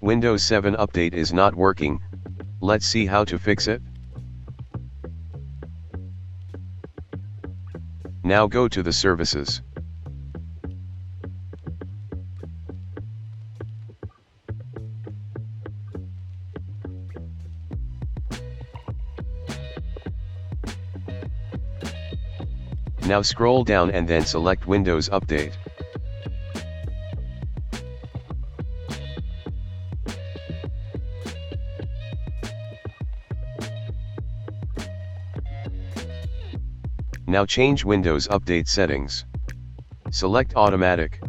Windows 7 update is not working. Let's see how to fix it. Now go to the services. Now scroll down and then select Windows Update. Now change Windows Update settings. Select Automatic.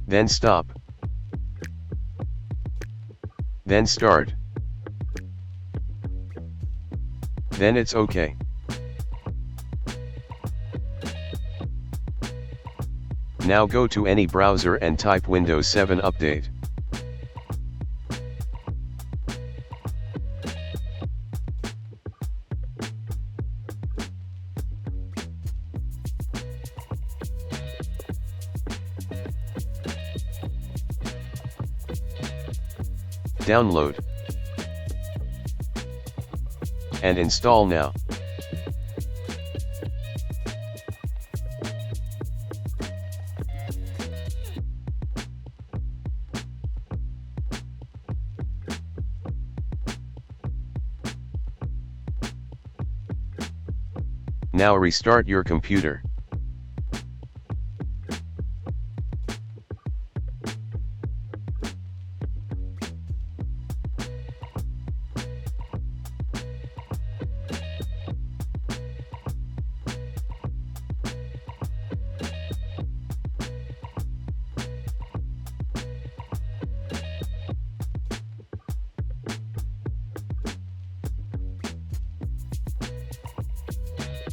Then Stop. Then Start. Then it's OK. Now go to any browser and type Windows 7 Update. Download and install now. Now restart your computer.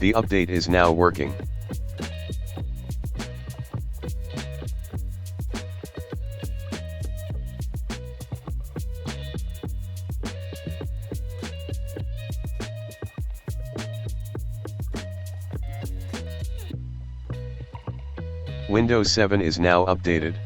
The update is now working. Windows 7 is now updated.